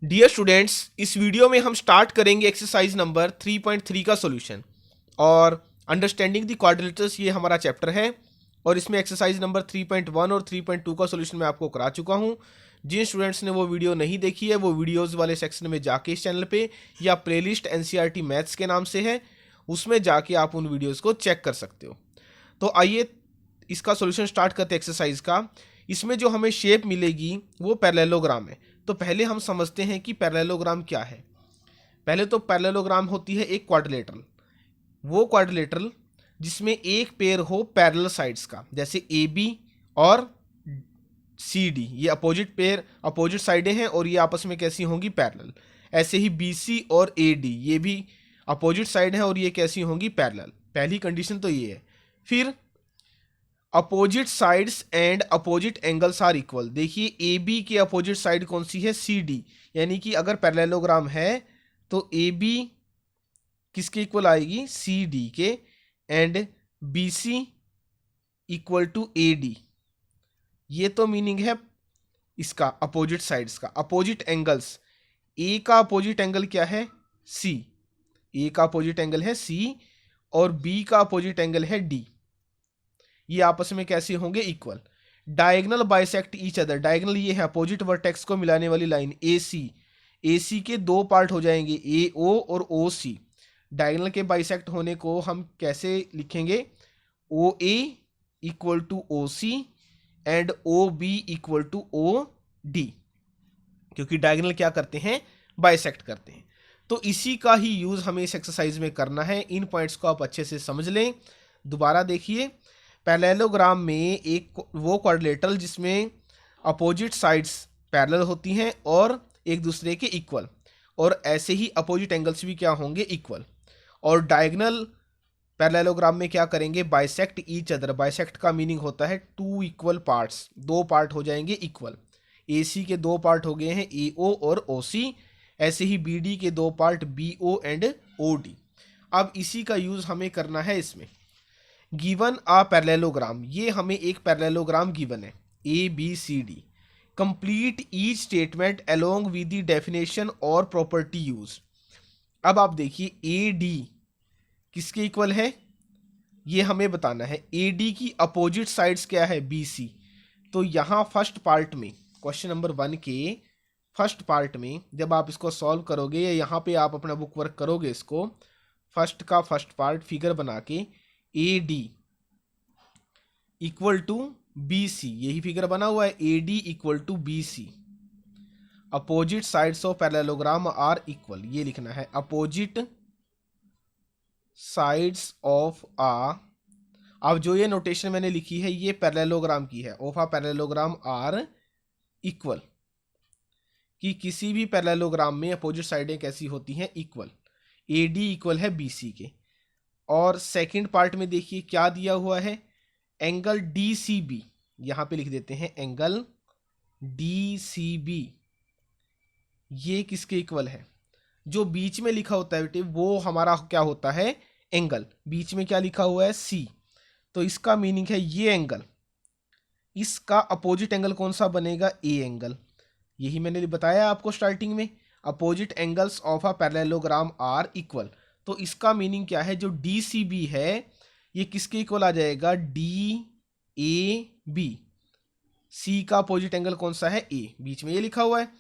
Dear students, इस video में हम स्टार्ट करेंगे एक्सरसाइज नंबर 3.3 का सॉल्यूशन। और अंडरस्टैंडिंग द क्वाड्रिलेटरल्स ये हमारा चैप्टर है और इसमें एक्सरसाइज नंबर 3.1 और 3.2 का सॉल्यूशन मैं आपको करा चुका हूँ। जिन स्टूडेंट्स ने वो वीडियो नहीं देखी है वो वीडियोस वाले सेक्शन में जाके इस चैनल पे या प्लेलिस्ट एनसीईआरटी मैथ्स के नाम से है, उसमें जाके आप उन वीडियोज़ को चेक कर सकते हो। तो आइए इसका सॉल्यूशन स्टार्ट करते हैं एक्सरसाइज का। इसमें जो हमें शेप मिलेगी वो पैरेललोग्राम है। तो पहले हम समझते हैं कि पैरेललोग्राम क्या है। पहले तो पैरेललोग्राम होती है एक क्वाड्रिलेटरल, वो क्वाड्रिलेटरल जिसमें एक पेयर हो पैरेलल साइड्स का, जैसे ए बी और सी डी, ये अपोजिट पेयर अपोजिट साइडें हैं और ये आपस में कैसी होंगी, पैरेलल। ऐसे ही बी सी और ए डी, ये भी अपोजिट साइड हैं और ये कैसी होंगी, पैरेलल। पहली कंडीशन तो ये है। फिर opposite sides and opposite angles are equal. देखिए ए बी के अपोजिट साइड कौन सी है, सी डी, यानी कि अगर पैरेललोग्राम है तो ए बी किसके इक्वल आएगी, सी डी के, and B C equal to A D. ये तो मीनिंग है इसका अपोजिट साइड्स का। अपोजिट एंगल्स, ए का अपोजिट एंगल क्या है, सी, ए का अपोजिट एंगल है सी और बी का अपोजिट एंगल है डी। ये आपस में कैसे होंगे, equal. Diagonal bisect each other, diagonal ये है अपोजिट वर्टेक्स को मिलाने वाली लाइन ए सी। ए सी के दो पार्ट हो जाएंगे, ए ओ और ओ सी। डायगोनल के बाइसेक्ट होने को हम कैसे लिखेंगे, O A equal to O C and O B equal to O D, क्योंकि डायगोनल क्या करते हैं, बाइसेक्ट करते हैं। तो इसी का ही यूज हमें इस एक्सरसाइज में करना है। इन पॉइंट्स को आप अच्छे से समझ लें। दोबारा देखिए, पैरेललोग्राम में एक वो क्वाड्रिलेटरल जिसमें अपोजिट साइड्स पैरेलल होती हैं और एक दूसरे के इक्वल, और ऐसे ही अपोजिट एंगल्स भी क्या होंगे, इक्वल। और डायगोनल पैरेललोग्राम में क्या करेंगे, बाइसेक्ट ईच अदर। बाइसेक्ट का मीनिंग होता है टू इक्वल पार्ट्स, दो पार्ट हो जाएंगे इक्वल। ए सी के दो पार्ट हो गए हैं, ए ओ और ओ सी। ऐसे ही बी डी के दो part, B O and O D. अब इसी का यूज हमें करना है इसमें। गिवन अ पैरेललोग्राम, ये हमें एक पैरेललोग्राम गिवन है, A B C D. Complete each statement along with the definition और प्रॉपर्टी यूज। अब आप देखिए ए डी किसके इक्वल है, ये हमें बताना है। ए डी की अपोजिट साइड्स क्या है, बी सी। तो यहाँ फर्स्ट पार्ट में, क्वेश्चन नंबर 1 के फर्स्ट पार्ट में जब आप इसको सॉल्व करोगे या यहाँ पे आप अपना बुक वर्क करोगे, इसको फर्स्ट का फर्स्ट पार्ट फिगर बना के A D equal to B C, यही फिगर बना हुआ है, A D equal to B C. Opposite sides of parallelogram are equal, ये लिखना है, अपोजिट साइड्स ऑफ आ। अब जो ये नोटेशन मैंने लिखी है ये पैरेललोग्राम की है, of a parallelogram are equal, कि किसी भी पैरेललोग्राम में अपोजिट साइडें कैसी होती हैं, इक्वल। ए डी इक्वल है बी सी के। और सेकंड पार्ट में देखिए क्या दिया हुआ है, एंगल डी सी बी, यहां पे लिख देते हैं एंगल डी सी बी, ये किसके इक्वल है, जो बीच में लिखा होता है बेटे वो हमारा क्या होता है, एंगल। बीच में क्या लिखा हुआ है, सी। तो इसका मीनिंग है ये एंगल, इसका अपोजिट एंगल कौन सा बनेगा, ए एंगल। यही मैंने बताया आपको स्टार्टिंग में, opposite angles of a parallelogram are equal. तो इसका मीनिंग क्या है, जो डी सी बी है ये किसके इक्वल आ जाएगा, डी ए बी। सी का अपोजिट एंगल कौन सा है, ए, बीच में ये लिखा हुआ है।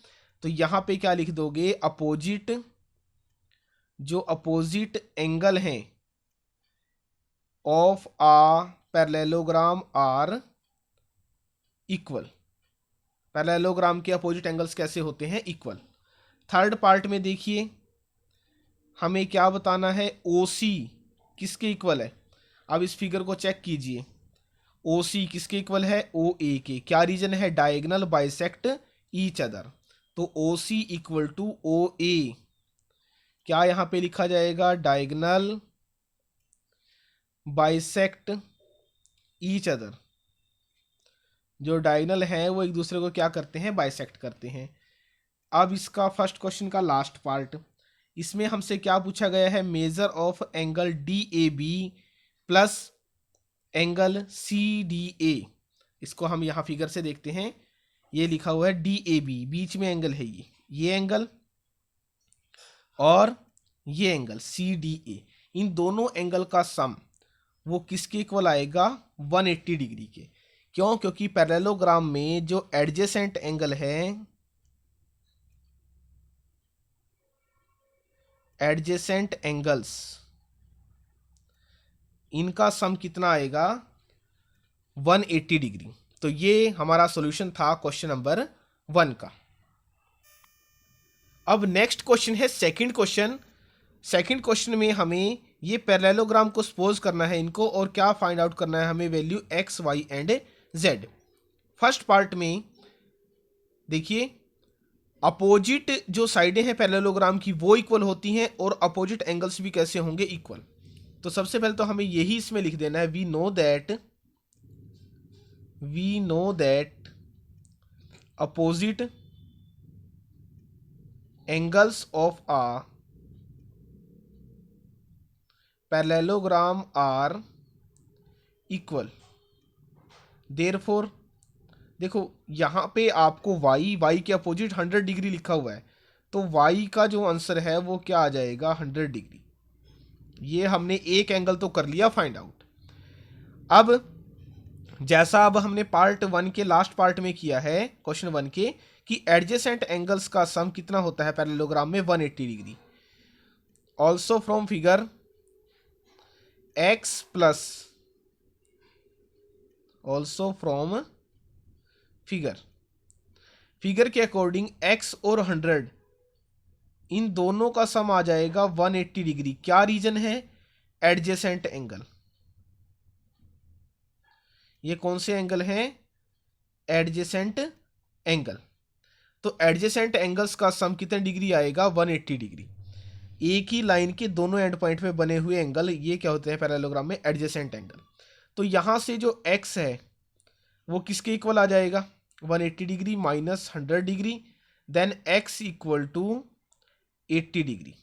तो यहां पे क्या लिख दोगे, अपोजिट, जो अपोजिट एंगल हैं of a parallelogram are equal. Parallelogram के अपोजिट एंगल्स कैसे होते हैं, इक्वल। थर्ड पार्ट में देखिए हमें क्या बताना है, ओ सी किसके इक्वल है। अब इस फिगर को चेक कीजिए, ओ सी किसके इक्वल है, ओ ए के। क्या रीजन है, डायगोनल बाइसेक्ट ईच अदर। तो ओ सी इक्वल टू ओ ए, क्या यहां पे लिखा जाएगा, डायगोनल बाइसेक्ट ईच अदर। जो डायगोनल है वो एक दूसरे को क्या करते हैं, बाइसेक्ट करते हैं। अब इसका फर्स्ट क्वेश्चन का लास्ट पार्ट, इसमें हमसे क्या पूछा गया है, measure of angle D A B plus angle C D A. इसको हम यहाँ फिगर से देखते हैं, ये लिखा हुआ है डी ए बी, बीच में एंगल है ये, ये एंगल और ये एंगल CDA, इन दोनों एंगल का सम वो किसके इक्वल आएगा? 180 डिग्री के। क्यों? क्योंकि पैरेललोग्राम में जो एडजेसेंट एंगल है, एडजेसेंट एंगल्स, इनका सम कितना आएगा? 180 डिग्री। तो ये हमारा सॉल्यूशन था क्वेश्चन नंबर 1 का। अब नेक्स्ट क्वेश्चन है सेकंड क्वेश्चन। सेकंड क्वेश्चन में हमें ये पैरेललोग्राम को सपोज करना है इनको, और क्या फाइंड आउट करना है हमें? Value x, y and z। First part में देखिए, अपोजिट जो साइडें हैं पैरेललोग्राम की वो इक्वल होती हैं, और अपोजिट एंगल्स भी कैसे होंगे? इक्वल। तो सबसे पहले तो हमें यही इसमें लिख देना है, we know that opposite angles of a parallelogram are equal. Therefore देखो यहाँ पे आपको y के अपोजिट 100 डिग्री लिखा हुआ है, तो y का जो आंसर है वो क्या आ जाएगा? 100 डिग्री। ये हमने एक एंगल तो कर लिया फाइंड आउट। अब जैसा अब हमने पार्ट 1 के लास्ट पार्ट में किया है क्वेश्चन 1 के, कि एडजेसेंट एंगल्स का सम कितना होता है पैरेललोग्राम में? 180 degree. Also from figure x plus, also from figure के अकॉर्डिंग x और 100 इन दोनों का सम आ जाएगा 180 डिग्री। क्या रीजन है? Adjacent angle. ये कौन से एंगल हैं? Adjacent angle. तो एडजेसेंट एंगल्स का सम कितने डिग्री आएगा? 180 डिग्री। एक ही लाइन के दोनों एंड पॉइंट में बने हुए एंगल, ये क्या होते हैं पैरेललोग्राम में? Adjacent angle. तो यहां से जो x है वो किसके इक्वल आ जाएगा? 180 degree minus 100 degree, then x equal to 80 degree.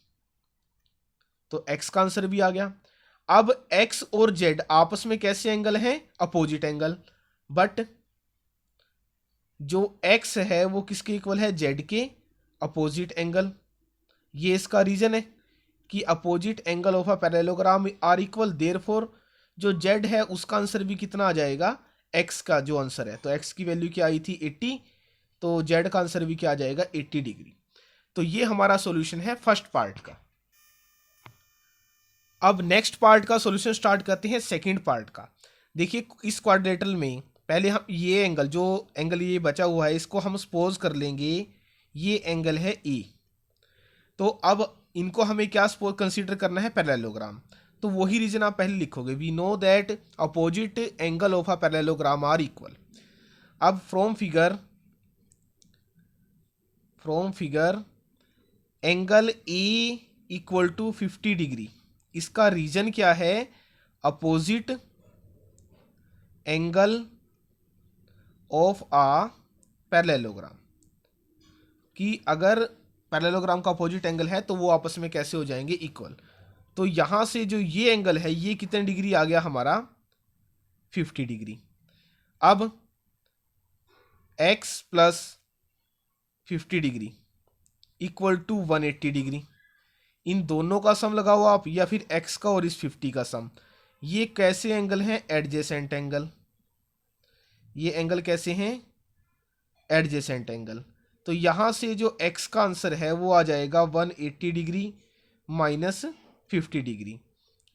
तो x का आंसर भी आ गया। अब x और z आपस में कैसे एंगल हैं? Opposite angle. बट जो x है वो किसके इक्वल है? z के अपोजिट एंगल। ये इसका रीजन है कि opposite angle of a parallelogram are equal. Therefore जो z है उसका आंसर भी कितना आ जाएगा? x का जो आंसर है, तो x की वैल्यू क्या आई थी? 80, तो z का आंसर भी क्या आ जाएगा? 80 डिग्री। तो ये हमारा सॉल्यूशन है फर्स्ट पार्ट का। अब नेक्स्ट पार्ट का सॉल्यूशन स्टार्ट करते हैं सेकंड पार्ट का। देखिए इस क्वाड्रिलेटरल में पहले हम ये एंगल, जो एंगल ये बचा हुआ है, इसको हम सपोज कर लेंगे ये एंगल है ए। तो अब इनको हमें क्या सपोज कंसीडर करना है? पैरेललोग्राम। तो वही रीजन आप पहले लिखोगे, we know that opposite angle of a parallelogram are equal. अब from figure angle A equal to 50 degree. इसका रीजन क्या है? Opposite angle of a parallelogram, कि अगर पैरेललोग्राम का अपोजिट एंगल है तो वो आपस में कैसे हो जाएंगे? इक्वल। तो यहां से जो ये एंगल है ये कितने डिग्री आ गया हमारा? 50 डिग्री। अब x plus 50 degree equal to 180 degree. इन दोनों का सम लगाओ आप, या फिर x का और इस 50 का सम। ये कैसे एंगल हैं? Adjacent angle. ये एंगल कैसे हैं? Adjacent angle. तो यहां से जो x का आंसर है वो आ जाएगा 180 डिग्री माइनस 50 डिग्री।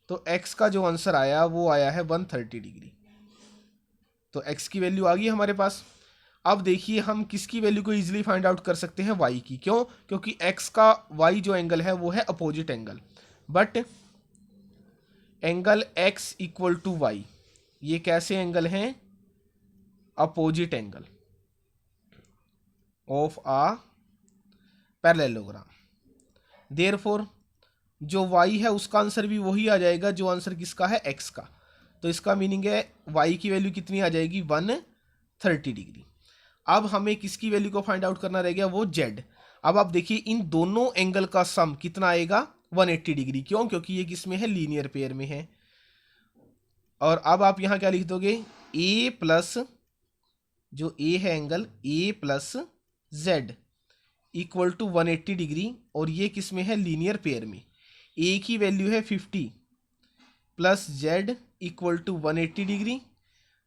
तो x का जो आंसर आया वो आया है 130 डिग्री। तो x की वैल्यू आ गई हमारे पास। अब देखिए हम किसकी वैल्यू को इजीली फाइंड आउट कर सकते हैं? y की। क्यों? क्योंकि x का y जो एंगल है वो है opposite angle. But angle x equal to Y, ये कैसे एंगल हैं? Opposite angle of a parallelogram. Therefore जो y है उसका आंसर भी वही आ जाएगा जो आंसर किसका है? x का। तो इसका मीनिंग है y की वैल्यू कितनी आ जाएगी? 130 डिग्री। अब हमें किसकी वैल्यू को फाइंड आउट करना रह गया? वो z। अब आप देखिए इन दोनों एंगल का सम कितना आएगा? 180 डिग्री। क्यों? क्योंकि ये किस में है? लीनियर पेयर में है। और अब आप यहां क्या लिख दोगे? a प्लस, जो a है angle a plus z equal to 180 degree, और ये किस में है, लीनियर पेयर में। ए की वैल्यू है 50 plus Z equal to 180 degree.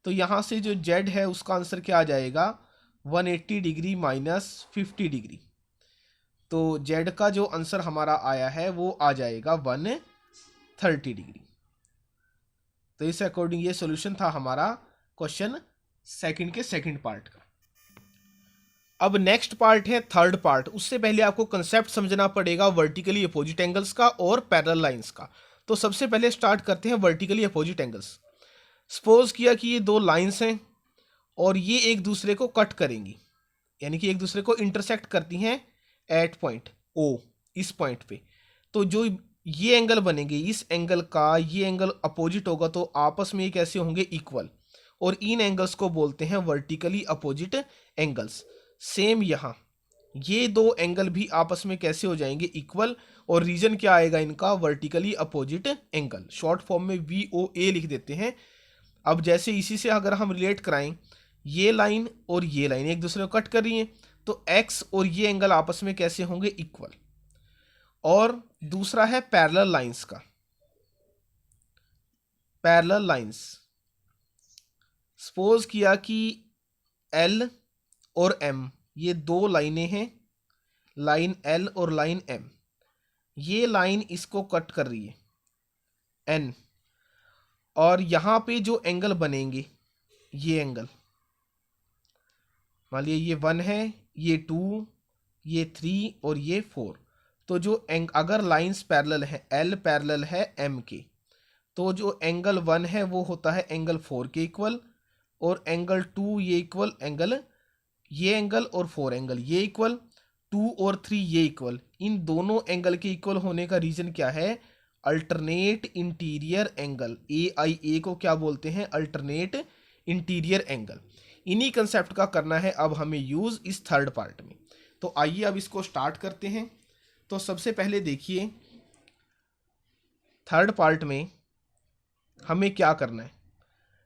तो यहाँ से जो जेड है उसका आंसर क्या आ जाएगा, 180 डिग्री माइनस 50 डिग्री। तो जेड का जो आंसर हमारा आया है वो आ जाएगा 130 डिग्री। तो इस अकॉर्डिंग ये सॉल्यूशन था हमारा क्वेश्चन सेकंड के सेकंड पार्ट का। अब नेक्स्ट पार्ट है थर्ड पार्ट। उससे पहले आपको कंसेप्ट समझना पड़ेगा वर्टिकली अपोजिट एंगल्स का और पैरेलल लाइंस का। तो सबसे पहले स्टार्ट करते हैं वर्टिकली अपोजिट एंगल्स। सपोज किया कि ये दो लाइंस हैं और ये एक दूसरे को कट करेंगी, यानी कि एक दूसरे को इंटरसेक्ट करती हैं एट पॉइंट ओ, इस पॉइंट पे। तो जो ये एंगल बनेंगे, इस एंगल का ये एंगल अपोजिट होगा, तो आपस में ये कैसे होंगे, इक्वल। और इन एंगल्स को बोलते हैं वर्टिकली अपोजिट एंगल्स। सेम यहाँ ये दो एंगल भी आपस में कैसे हो जाएंगे, इक्वल। और रीजन क्या आएगा इनका, vertically opposite angle. Short form में VOA लिख देते हैं। अब जैसे इसी से अगर हम रिलेट कराएं, ये लाइन और ये लाइन एक दूसरे को कट कर रही हैं, तो x और ये एंगल आपस में कैसे होंगे, इक्वल। और दूसरा है पैरेलल लाइंस का। पैरेलल लाइंस, सपोज किया कि L और M ये दो लाइनें हैं, लाइन L और लाइन M। ये लाइन इसको कट कर रही है N, और यहाँ पे जो एंगल बनेंगे, ये एंगल मान लीजिए ये 1 है, ये 2, ये 3 और ये 4। तो जो अगर लाइंस पैरेलल है, L पैरेलल है M के, तो जो एंगल 1 है वो होता है एंगल 4 के इक्वल, और एंगल 2 ये इक्वल एंगल, ये एंगल और 4 एंगल ये इक्वल, 2 और 3 ये इक्वल। इन दोनों एंगल के इक्वल होने का रीजन क्या है, अल्टरनेट इंटीरियर एंगल। AIA को क्या बोलते हैं, अल्टरनेट इंटीरियर एंगल। इन्हीं कंसेप्ट का करना है अब हमें यूज इस थर्ड पार्ट में। तो आइए अब इसको स्टार्ट करते हैं। तो सबसे पहले देखिए थर्ड पार्ट में हमें क्या करना है।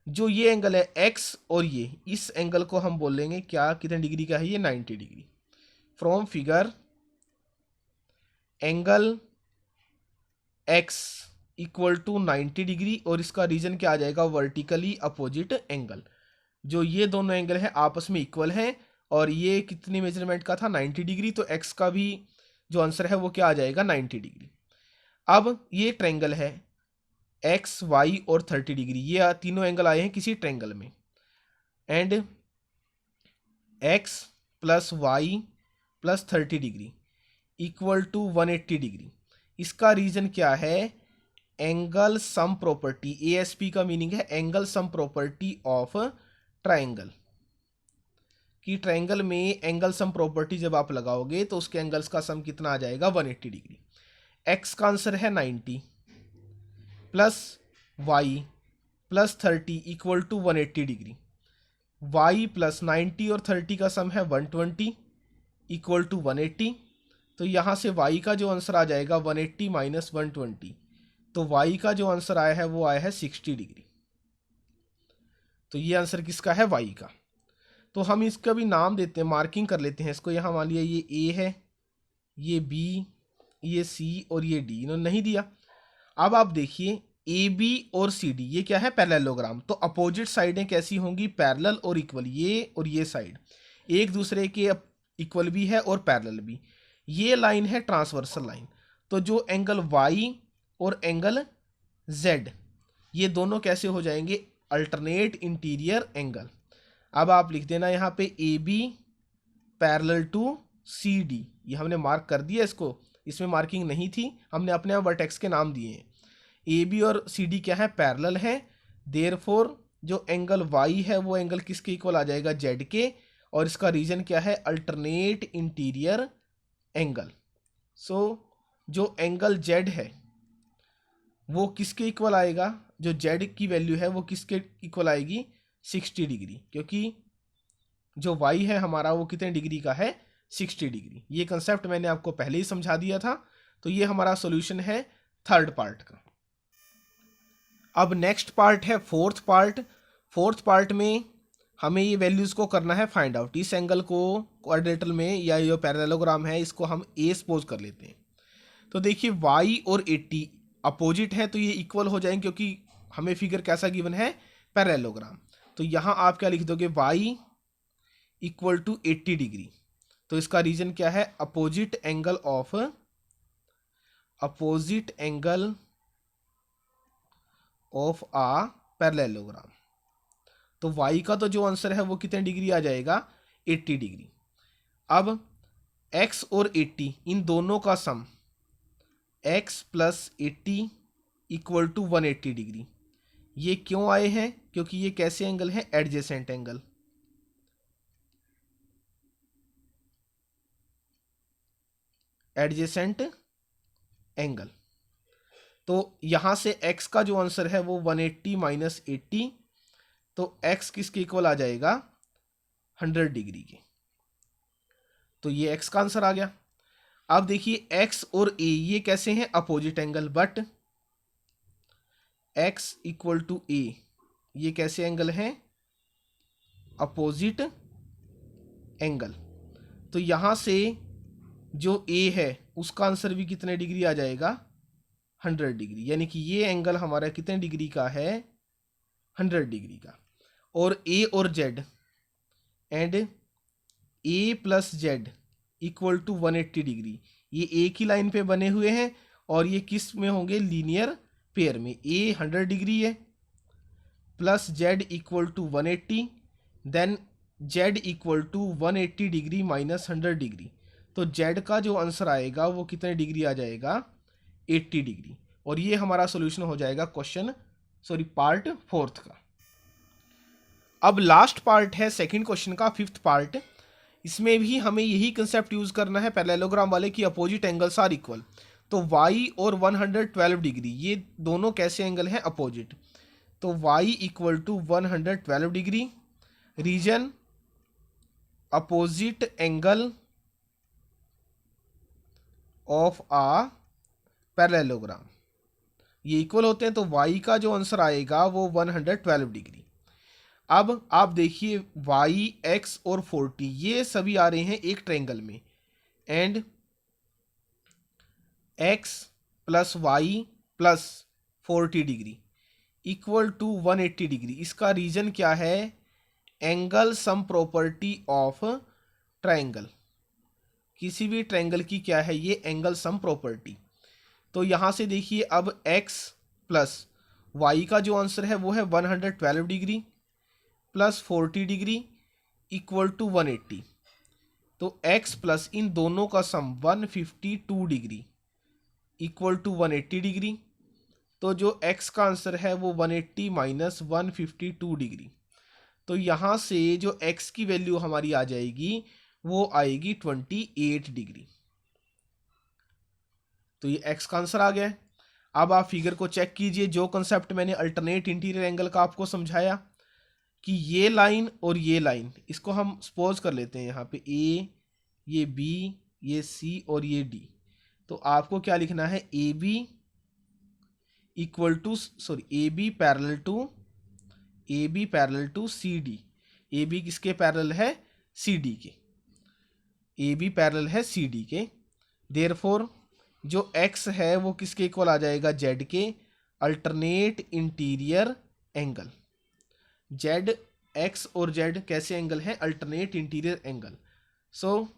जो ये एंगल है x और ये, इस एंगल को हम बोलेंगे क्या, कितने डिग्री का है ये, 90 degree. From figure angle x equal to 90 degree, और इसका रीजन क्या आ जाएगा, वर्टिकली अपोजिट एंगल। जो ये दोनों एंगल है आपस में इक्वल हैं, और ये कितनी मेजरमेंट का था, 90 डिग्री। तो x का भी जो आंसर है वो क्या आ जाएगा, 90 डिग्री। अब ये ट्रायंगल है x, y और 30 डिग्री, ये तीनों एंगल आए हैं किसी ट्रायंगल में। And x plus y plus 30 degree equal to 180 degree. इसका रीजन क्या है, एंगल सम प्रॉपर्टी। ASP का मीनिंग है angle sum property of triangle. कि ट्रायंगल में एंगल सम प्रॉपर्टी जब आप लगाओगे तो उसके एंगल्स का सम कितना आ जाएगा, 180 डिग्री। x का आंसर है 90 plus y plus 30 equal to 180 degree. y plus 90 और 30 का सम है 120 इक्वल टू 180। तो यहाँ से y का जो आंसर आ जाएगा 180 माइनस 120, तो y का जो आंसर आया है वो आया है 60 डिग्री। तो ये आंसर किसका है, y का। तो हम इसका भी नाम देते हैं, मार्किंग कर लेते हैं इसको। यहाँ मान लिया ये A है, ये B, ये C और ये D इन्होंने नहीं दिया। अब आप देखिए AB और CD ये क्या है, पैरेललोग्राम। तो अपोजिट साइडें कैसी होंगी, पैरेलल और इक्वल। ये और ये साइड एक दूसरे के इक्वल भी है और पैरेलल भी। ये लाइन है ट्रांसवर्सल लाइन। तो जो एंगल Y और एंगल Z ये दोनों कैसे हो जाएंगे, अल्टरनेट इंटीरियर एंगल। अब आप लिख देना यहाँ पे AB पैरेलल टू CD, ये हमने मार्क कर दिया इसको, इसमें मार्किंग नहीं थी, हमने अपने वर्टेक्स के नाम दिए हैं। AB और CD क्या है, पैरेलल है। देयरफॉर जो एंगल Y है वो एंगल किसके इक्वल आ जाएगा, Z के। और इसका रीजन क्या है, अल्टरनेट इंटीरियर एंगल। सो जो एंगल Z है वो किसके इक्वल आएगा, जो Z की वैल्यू है वो किसके इक्वल आएगी, 60 डिग्री। क्योंकि जो y है हमारा वो कितने डिग्री का है, 60 डिग्री। ये कंसेप्ट मैंने आपको पहले ही समझा दिया था। तो ये हमारा सॉल्यूशन है थर्ड पार्ट का। अब नेक्स्ट पार्ट है फोर्थ पार्ट। फोर्थ पार्ट में हमें ये वैल्यूज़ को करना है फाइंड आउट। इस एंगल को क्वाड्रिलेटरल में या जो पैरेललोग्राम है इसको हम ए सपोज कर लेते हैं। तो देखिए y और 80 अपोजिट है तो ये इक्वल हो जाएंगे क्योंकि हमें फिगर कैसा गिवन है, पैरेललोग्राम। तो यहाँ आप क्या लिख दोगे, y इक्वल टू 80 डिग्री। तो इसका रीजन क्या है, opposite angle of a parallelogram. तो y का तो जो आंसर है वो कितने डिग्री आ जाएगा, 80 डिग्री। अब x और 80 इन दोनों का sum x plus 80 equal to 180 degree. ये क्यों आए हैं, क्योंकि ये कैसे एंगल है, एडजेसेंट एंगल। Adjacent angle. तो यहां से x का जो आंसर है वो 180 माइनस 80, तो x किसके इक्वल आ जाएगा, 100 डिग्री के। तो ये x का आंसर आ गया। अब देखिए x और a ये कैसे हैं, opposite angle, but x equal to a ये कैसे एंगल हैं, अपोजिट एंगल। तो यहां से जो a है उसका आंसर भी कितने डिग्री आ जाएगा, 100 डिग्री। यानी कि ये एंगल हमारा कितने डिग्री का है, 100 डिग्री का। और a और z and a plus Z equal to 180 degree, ये एक ही लाइन पे बने हुए हैं और ये किस में होंगे, लीनियर पेयर में। a 100 डिग्री है plus z equal to 180, then z equal to 180 degree minus 100 degree. तो z का जो आंसर आएगा वो कितने डिग्री आ जाएगा, 80 डिग्री। और ये हमारा सॉल्यूशन हो जाएगा पार्ट 4 का। अब लास्ट पार्ट है सेकंड क्वेश्चन का, 5th पार्ट। इसमें भी हमें यही कंसेप्ट यूज करना है पैरेललोग्राम वाले की अपोजिट एंगल्स आर इक्वल। तो y और 112 डिग्री ये दोनों कैसे एंगल हैं, अपोजिट। तो y equal to 112 degree, reason opposite angle of a parallelogram, ये इक्वल होते हैं। तो y का जो आंसर आएगा वो 112 डिग्री। अब आप देखिए y, x और 40 ये सभी आ रहे हैं एक ट्रायंगल में, and x plus y plus 40 degree equal to 180 degree. इसका रीजन क्या है, angle sum property of triangle. किसी भी ट्रायंगल की क्या है ये, एंगल सम प्रॉपर्टी। तो यहां से देखिए अब x प्लस वाई का जो आंसर है वो है 112 degree plus 40 degree equal to 180। तो x प्लस इन दोनों का sum 152 degree equal to 180 degree. तो जो x का आंसर है वो 180 माइनस 152 डिग्री। तो यहाँ से जो x की वैल्यू हमारी आ जाएगी वो आएगी 28 डिग्री। तो ये x का आंसर आ गया है। अब आप फिगर को चेक कीजिए, जो कंसेप्ट मैंने अल्टरनेट इंटीरियर एंगल का आपको समझाया कि ये लाइन और ये लाइन, इसको हम सपोज कर लेते हैं यहाँ पे a, ये b, ये c और ये d। तो आपको क्या लिखना है, AB equal to AB parallel to CD। AB किसके पैरेलल है, CD के। AB पैरेलल है CD के। देयरफॉर जो x है वो किसके इक्वल आ जाएगा, Z के। Alternate interior angle, Z, x और Z कैसे एंगल है, अल्टरनेट इंटीरियर एंगल। सो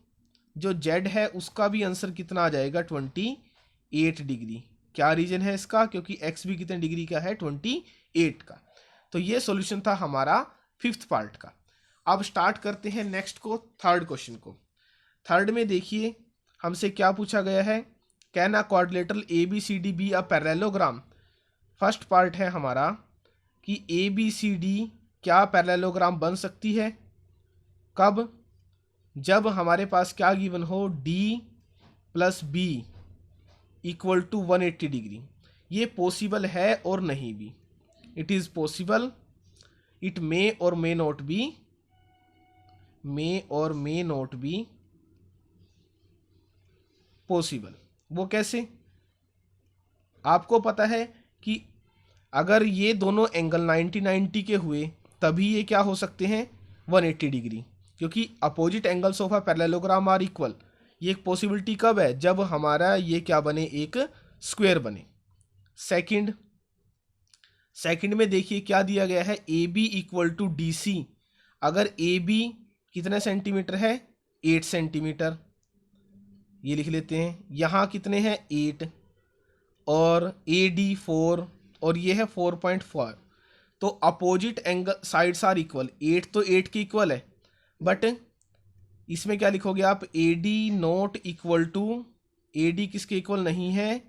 जो Z है उसका भी आंसर कितना आ जाएगा, 28 डिग्री। क्या रीजन है इसका, क्योंकि x भी कितने डिग्री का है, 28 का। तो ये सॉल्यूशन था हमारा 5th पार्ट का। अब स्टार्ट करते हैं नेक्स्ट को, थर्ड क्वेश्चन को। थर्ड में देखिए हमसे क्या पूछा गया है, can a quadrilateral ABCD be a parallelogram. First part है हमारा कि ABCD क्या पैरेललोग्राम बन सकती है, कब, जब हमारे पास क्या गिवन हो, D प्लस B इक्वल टू 180 डिग्री। ये पॉसिबल है और नहीं भी, it is possible, it may or may not be possible. वो कैसे, आपको पता है कि अगर ये दोनों एंगल 90-90 के हुए तभी ये क्या हो सकते हैं, 180 डिग्री, क्योंकि opposite angles of a parallelogram are equal. ये एक पॉसिबिलिटी कब है, जब हमारा ये क्या बने, एक स्क्वायर बने। सेकंड में देखिए क्या दिया गया है, A B equal to D C. अगर ए बी कितने सेंटीमीटर है, 8 सेंटीमीटर, ये लिख लेते हैं। यहाँ कितने हैं, 8, और ए डी 4, और ये है 4.4। तो opposite angle sides are equal. 8 तो 8 की इक्वल है, बट इसमें क्या लिखोगे आप, A D not equal to, A D किसके इक्वल नहीं है,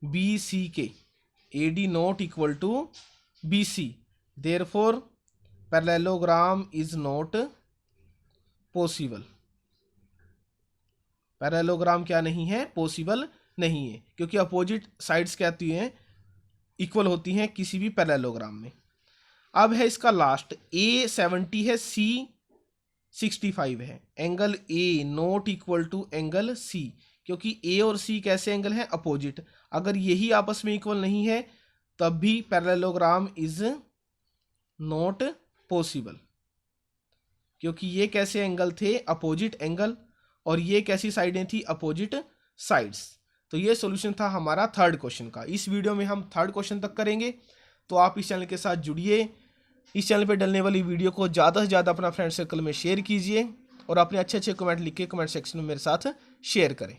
बी सी के। A D not equal to B C, therefore parallelogram is not possible. Parallelogram क्या नहीं है, पॉसिबल नहीं है, क्योंकि अपोजिट साइड्स क्या होती हैं, इक्वल होती हैं किसी भी पैरेललोग्राम में। अब है इसका लास्ट, ए 70 है, सी 65 है। Angle A not equal to angle C, क्योंकि ए और सी कैसे एंगल हैं, अपोजिट। अगर यही आपस में इक्वल नहीं है तब भी पैरेललोग्राम इज नॉट पॉसिबल, क्योंकि ये कैसे एंगल थे, अपोजिट एंगल, और ये कैसी साइडें थी, अपोजिट साइड्स। तो ये सॉल्यूशन था हमारा थर्ड क्वेश्चन का। इस वीडियो में हम थर्ड क्वेश्चन तक करेंगे, तो आप इस चैनल के साथ जुड़िए। इस चैनल पे डलने वाली वीडियो को ज़्यादा से ज़्यादा अपना फ्रेंड सर्कल में शेयर कीजिए, और अपने अच्छे अच्छे कमेंट लिख के कमेंट सेक्शन में मेरे साथ शेयर करें।